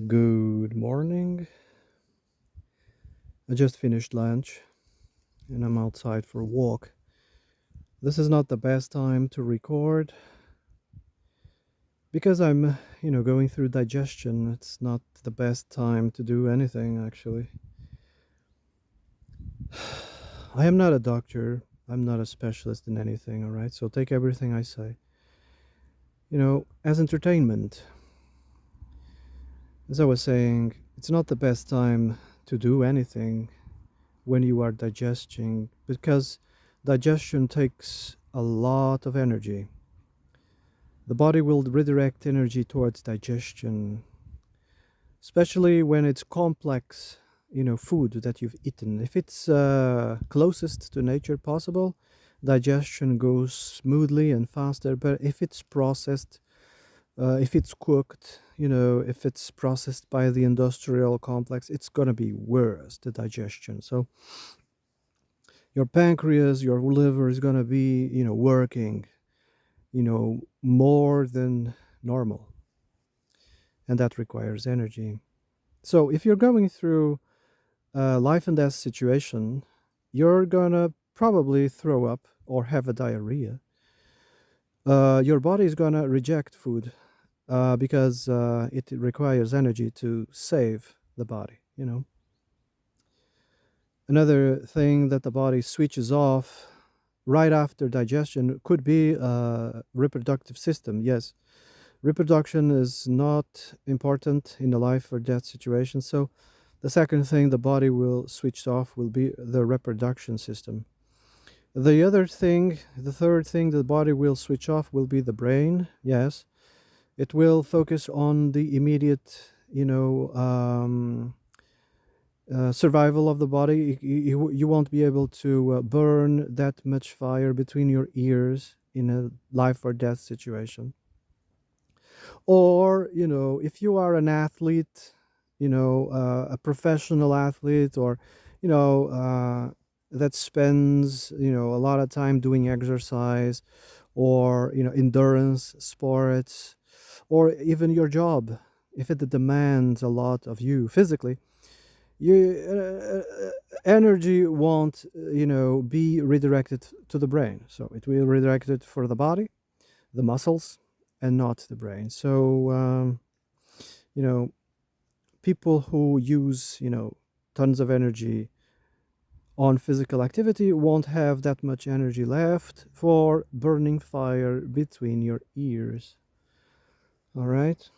Good morning. I just finished lunch and I'm outside for a walk. This is not the best time to record because I'm going through digestion. It's not the best time to do anything actually. I am not a doctor. I'm not a specialist in anything, all right? So take everything I say. As entertainment, as I was saying, it's not the best time to do anything when you are digesting because digestion takes a lot of energy. The body will redirect energy towards digestion, especially when it's complex food that you've eaten. If it's closest to nature possible, digestion goes smoothly and faster. But if it's processed, if it's cooked, if it's processed by the industrial complex, it's gonna be worse, the digestion. So your pancreas, your liver is gonna be working more than normal, and that requires energy. So if you're going through a life and death situation, you're gonna probably throw up or have a diarrhea. Your body is gonna reject food because it requires energy to save the body. Another thing that the body switches off right after digestion could be reproductive system. Yes, reproduction is not important in a life or death situation. So the second thing the body will switch off will be the reproduction system. The third thing the body will switch off will be the brain. Yes, it will focus on the immediate survival of the body. You won't be able to burn that much fire between your ears in a life or death situation. Or if you are an athlete, a professional athlete, or you know uh, that spends a lot of time doing exercise, or endurance sports, or even your job, if it demands a lot of you physically, energy won't be redirected to the brain, so it will redirect it for the body, the muscles, and not the brain. So you know people who use tons of energy on physical activity won't have that much energy left for burning fire between your ears. All right.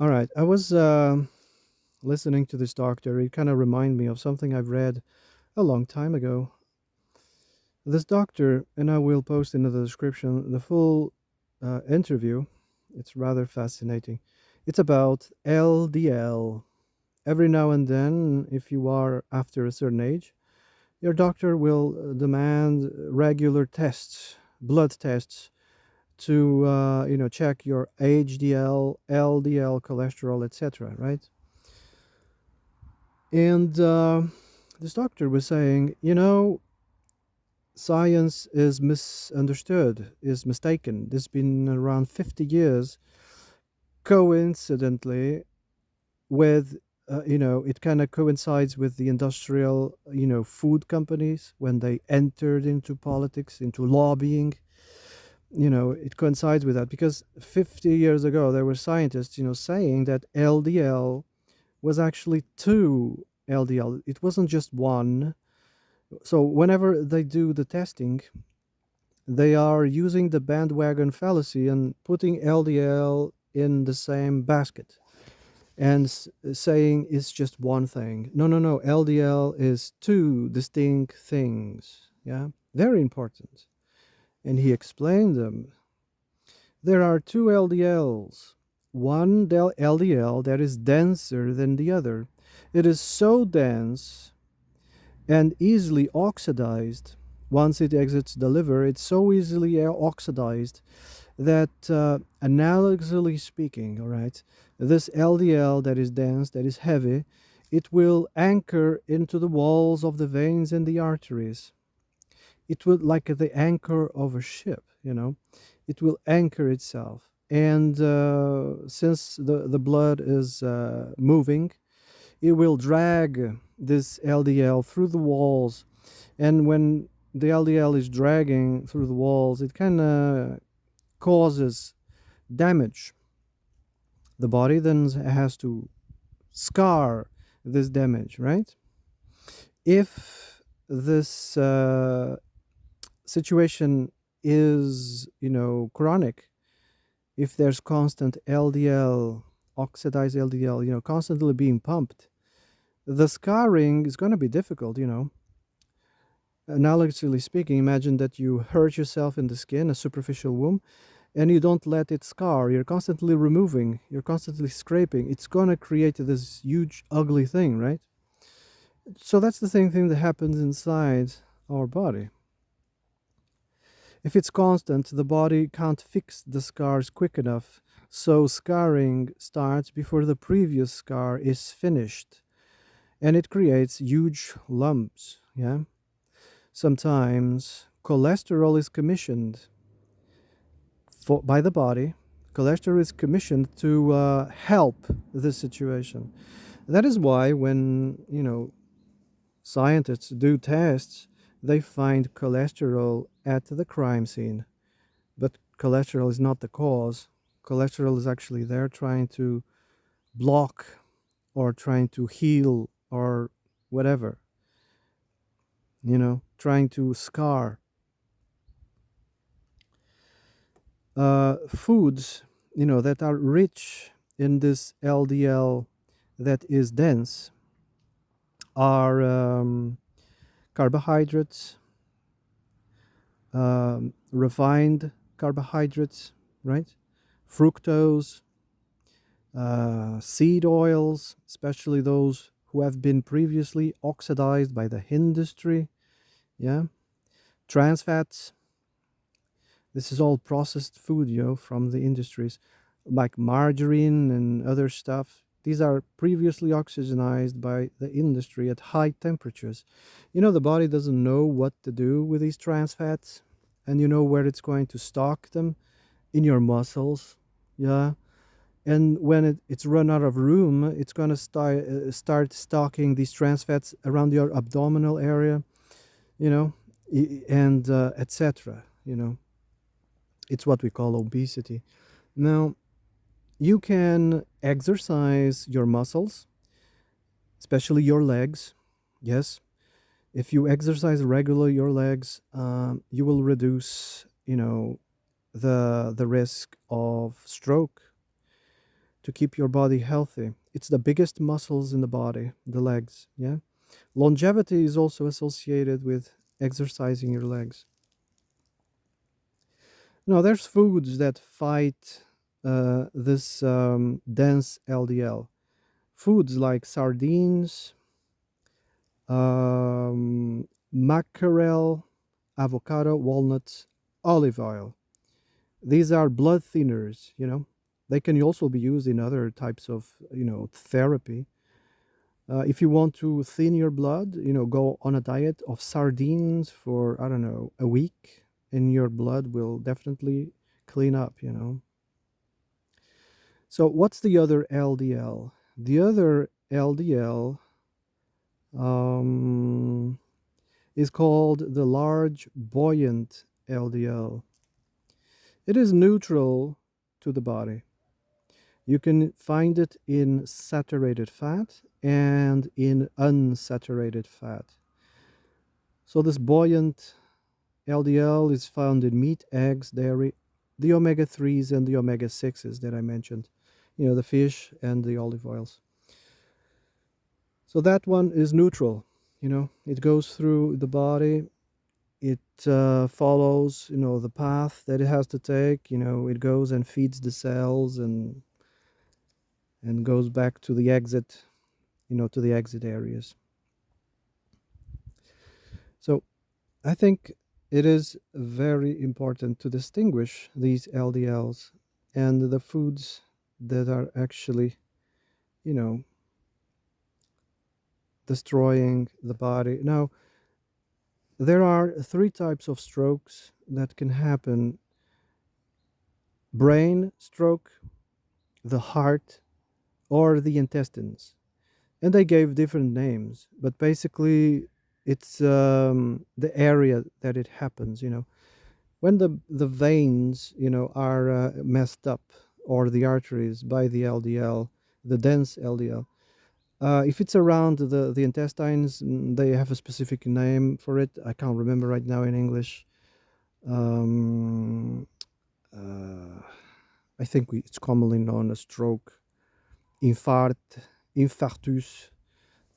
All right. I was listening to this doctor. It kind of reminded me of something I've read a long time ago. This doctor, and I will post in the description the full interview. It's rather fascinating. It's about LDL. Every now and then, if you are after a certain age, your doctor will demand regular tests, blood tests, to check your HDL, LDL, cholesterol, etc. Right? And this doctor was saying, science is misunderstood, is mistaken. This has been around 50 years. Coincidentally, with it kind of coincides with the industrial food companies when they entered into politics, into lobbying. It coincides with that because 50 years ago there were scientists saying that LDL was actually two LDL. It wasn't just one. So whenever they do the testing, they are using the bandwagon fallacy and putting LDL in the same basket and saying it's just one thing. No, no, no. LDL is two distinct things. Yeah, very important. And he explained them. There are two LDLs. One LDL that is denser than the other. It is so dense and easily oxidized. Once it exits the liver, it's so easily oxidized that, analogously speaking, all right, this LDL that is dense, that is heavy, it will anchor into the walls of the veins and the arteries. It will, like the anchor of a ship, it will anchor itself. And since the blood is moving, it will drag this LDL through the walls. And when the LDL is dragging through the walls, it kind of causes damage. The body then has to scar this damage, right? If this situation is, chronic, if there's constant LDL, oxidized LDL, constantly being pumped, the scarring is going to be difficult. Analogously speaking, imagine that you hurt yourself in the skin, a superficial wound, and you don't let it scar. You're constantly removing, you're constantly scraping. It's going to create this huge, ugly thing, right? So that's the same thing that happens inside our body. If it's constant, the body can't fix the scars quick enough. So scarring starts before the previous scar is finished, and it creates huge lumps. Yeah. Sometimes cholesterol is commissioned by the body. Cholesterol is commissioned to help this situation. That is why when scientists do tests, they find cholesterol at the crime scene. But cholesterol is not the cause. Cholesterol is actually there trying to block or trying to heal or whatever, trying to scar. Foods, that are rich in this LDL that is dense are carbohydrates, refined carbohydrates, right? Fructose, seed oils, especially those who have been previously oxidized by the industry. Yeah. Trans fats. This is all processed food, from the industries, like margarine and other stuff. These are previously oxygenized by the industry at high temperatures. The body doesn't know what to do with these trans fats, and you know where it's going to stock them in your muscles. Yeah. And when it's run out of room, it's going to start stocking these trans fats around your abdominal area, you know, and etc. It's what we call obesity. Now, you can exercise your muscles, especially your legs. Yes, if you exercise regularly your legs, you will reduce, the risk of stroke. To keep your body healthy, it's the biggest muscles in the body, the legs. Yeah, longevity is also associated with exercising your legs. No, there's foods that fight this dense LDL. Foods like sardines, mackerel, avocado, walnuts, olive oil. These are blood thinners. They can also be used in other types of, therapy. If you want to thin your blood, go on a diet of sardines for, I don't know, a week, and your blood will definitely clean up. So, what's the other LDL? The other LDL um, is called the large buoyant LDL. It is neutral to the body. You can find it in saturated fat and in unsaturated fat. So, this buoyant LDL is found in meat, eggs, dairy, the omega 3s and the omega 6s that I mentioned, the fish and the olive oils. So that one is neutral. It goes through the body. It follows, the path that it has to take. It goes and feeds the cells and goes back to the exit, to the exit areas. So I think it is very important to distinguish these LDLs and the foods that are actually, you know, destroying the body. Now, there are three types of strokes that can happen brain stroke, the heart, or the intestines. And they gave different names, but basically it's the area that it happens. When the veins are messed up, or the arteries by the LDL, the dense LDL. If it's around the intestines, they have a specific name for it. I can't remember right now in English. Um, uh, I think it's commonly known as stroke, infart, infarctus.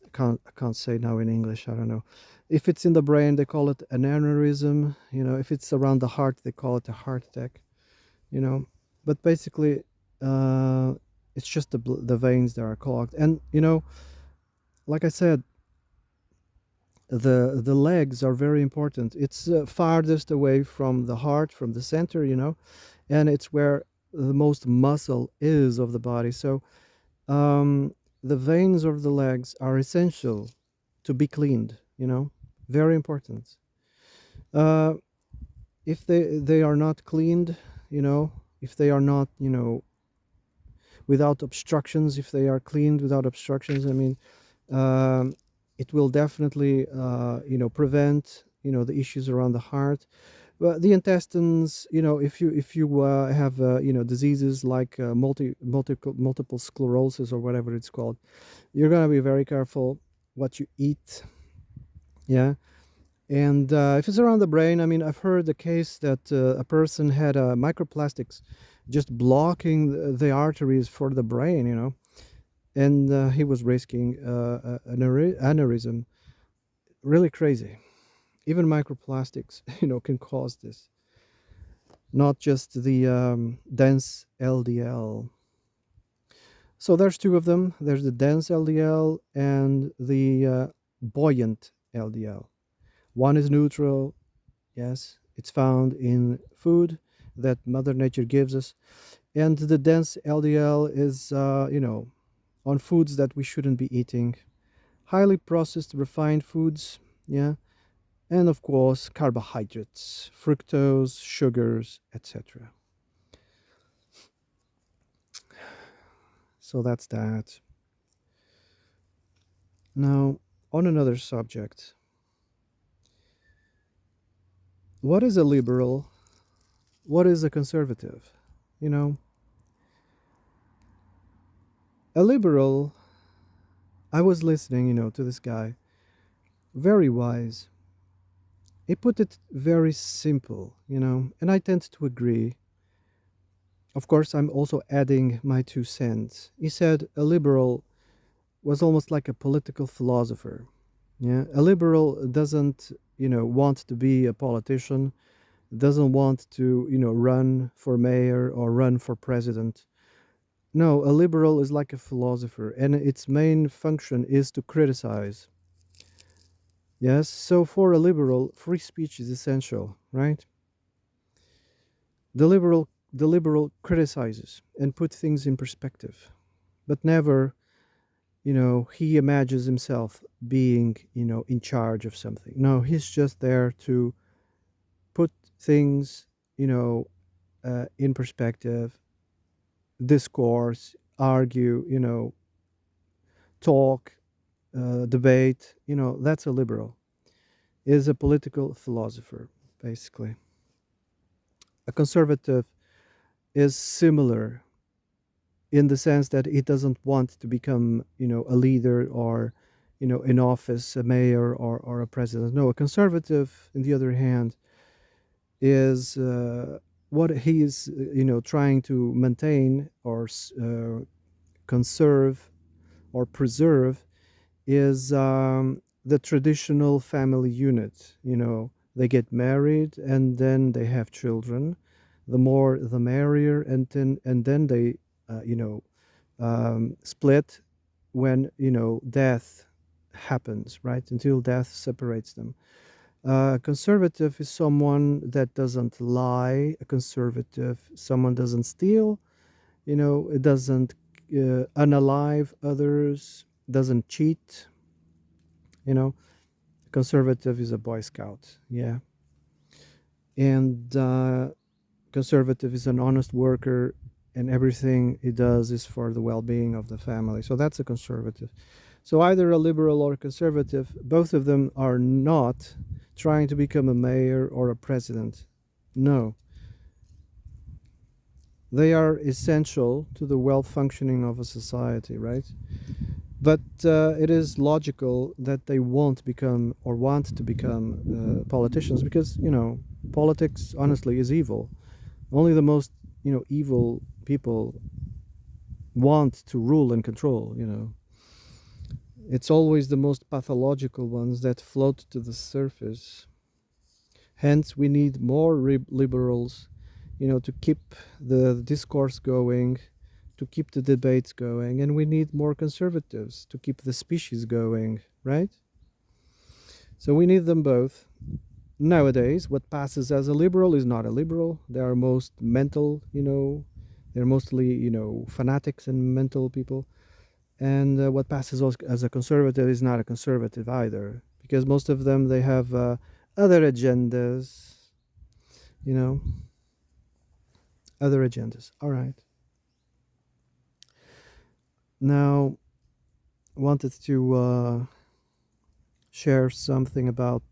I can't say now in English. I don't know. If it's in the brain, they call it an aneurysm. If it's around the heart, they call it a heart attack. You know, but basically, uh, it's just the veins that are clogged. And like I said, the legs are very important. It's farthest away from the heart, from the center. And it's where the most muscle is of the body. So um, the veins of the legs are essential to be cleaned. Very important. uh, if they are not cleaned, you know if they are not without obstructions, if they are cleaned without obstructions, I mean, um, it will definitely prevent the issues around the heart. But the intestines, if you have diseases like multiple sclerosis, or whatever it's called, you're going to be very careful what you eat. Yeah. And if it's around the brain, I mean, I've heard the case that a person had microplastics just blocking the arteries for the brain, and he was risking an aneurysm. Really crazy. Even microplastics, can cause this, not just the dense LDL. So there's two of them. There's the dense LDL and the buoyant LDL. One is neutral. Yes, it's found in food that Mother Nature gives us. And the dense LDL is, on foods that we shouldn't be eating. Highly processed, refined foods, yeah. And of course, carbohydrates, fructose, sugars, etc. So that's that. Now, on another subject, what is a liberal? What is a conservative? You know, a liberal, I was listening, to this guy, very wise. He put it very simple, and I tend to agree. Of course, I'm also adding my 2 cents. He said a liberal was almost like a political philosopher. Yeah, a liberal doesn't, want to be a politician, doesn't want to, run for mayor or run for president. No, a liberal is like a philosopher, and its main function is to criticize. Yes, so for a liberal, free speech is essential, right? The liberal criticizes and put things in perspective, but never, he imagines himself being, in charge of something. No, he's just there to put things, in perspective, discourse, argue, talk, debate. That's a liberal. Is a political philosopher, basically. A conservative is similar in the sense that he doesn't want to become, a leader, or, in office, a mayor, or a president. No, a conservative, on the other hand, is what he is, trying to maintain, or conserve, or preserve, is the traditional family unit. They get married and then they have children. The more, the merrier, and then they, split when death happens, right? Until death separates them. A conservative is someone that doesn't lie. A conservative, someone doesn't steal. It doesn't unalive others. Doesn't cheat. You know, conservative is a Boy Scout. Yeah, and Conservative is an honest worker, and everything he does is for the well-being of the family. So that's a conservative. So either a liberal or a conservative, both of them are not trying to become a mayor or a president. No, they are essential to the well functioning of a society, right? But it is logical that they won't become or want to become politicians because, politics honestly is evil. Only the most, evil people want to rule and control, It's always the most pathological ones that float to the surface. Hence, we need more liberals, to keep the discourse going, to keep the debates going, and we need more conservatives to keep the species going, right? So we need them both. Nowadays, what passes as a liberal is not a liberal. They are most mental, they're mostly, fanatics and mental people. And what passes as a conservative is not a conservative either, because most of them, they have other agendas, you know, other agendas. All right. Now, wanted to share something about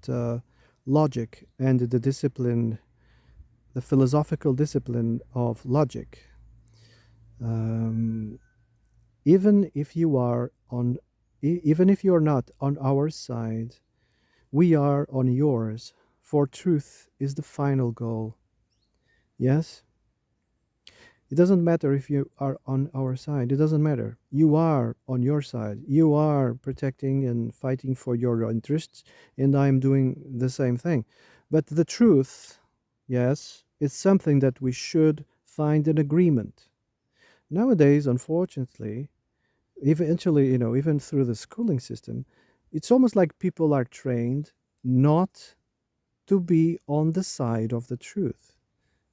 logic and the discipline, the philosophical discipline of logic. Um, even if you are on, even if you are not on our side, we are on yours, for truth is the final goal. Yes? It doesn't matter if you are on our side. It doesn't matter. You are on your side. You are protecting and fighting for your interests, and I'm doing the same thing. But the truth, yes, is something that we should find an agreement. Nowadays, unfortunately, eventually, even through the schooling system, it's almost like people are trained not to be on the side of the truth.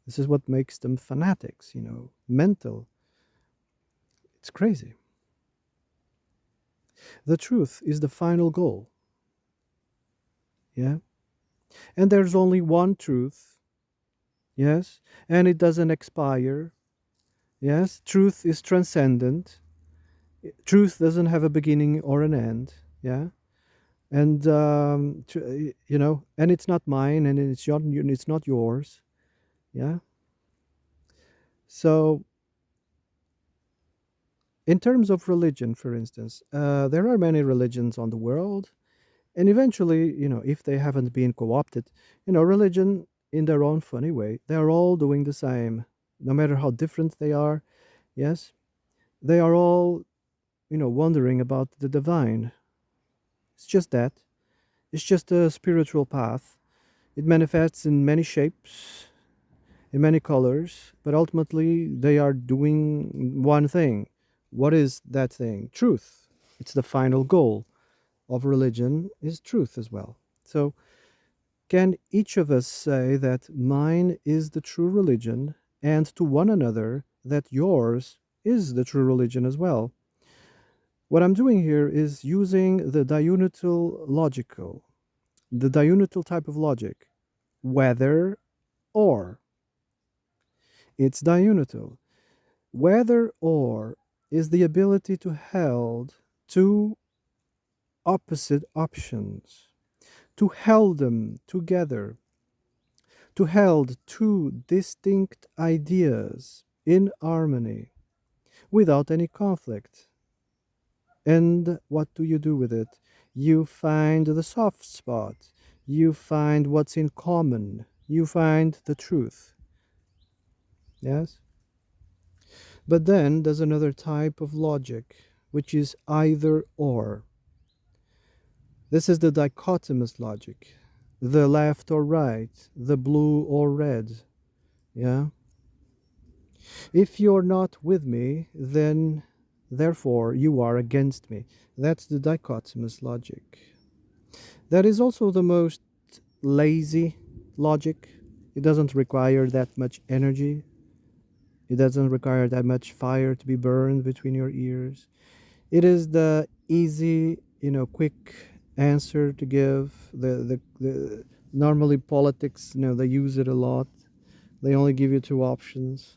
This is what makes them fanatics, mental. It's crazy. The truth is the final goal. Yeah. And there's only one truth. Yes. And it doesn't expire. Yes. Truth is transcendent. Truth doesn't have a beginning or an end. Yeah. And, and it's not mine and it's not yours. Yeah. So, in terms of religion, for instance, there are many religions on the world. And eventually, if they haven't been co-opted, religion in their own funny way, they're all doing the same, no matter how different they are. Yes, they are all, wondering about the divine. It's just that. It's just a spiritual path. It manifests in many shapes, in many colors, but ultimately they are doing one thing. What is that thing? Truth. It's the final goal of religion is truth as well. So, can each of us say that mine is the true religion, and to one another that yours is the true religion as well? What I'm doing here is using the diunital type of logic, whether or. It's diunital. Whether or is the ability to held two opposite options, to held them together, to held two distinct ideas in harmony without any conflict. And what do you do with it? You find the soft spot. You find what's in common. You find the truth. Yes? But then there's another type of logic, which is either or. This is the dichotomous logic, the left or right, the blue or red. Yeah? If you're not with me, then therefore you are against me. That's the dichotomous logic. That is also the most lazy logic. It doesn't require that much energy. It doesn't require that much fire to be burned between your ears. It is the easy, quick answer to give. The normally politics, they use it a lot. They only give you two options.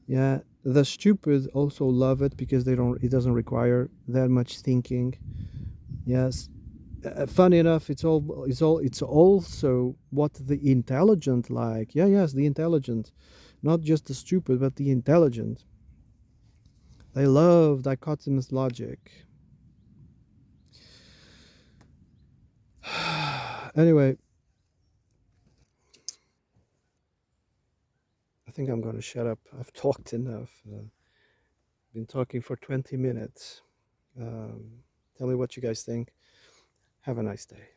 Yeah, the stupid also love it because they don't. It doesn't require that much thinking. Yes. Funny enough, it's also what the intelligent like. Yeah, yes, the intelligent, not just the stupid, but the intelligent. They love dichotomous logic. Anyway, I think I'm going to shut up. I've talked enough. Been talking for 20 minutes. Um, Tell me what you guys think. Have a nice day.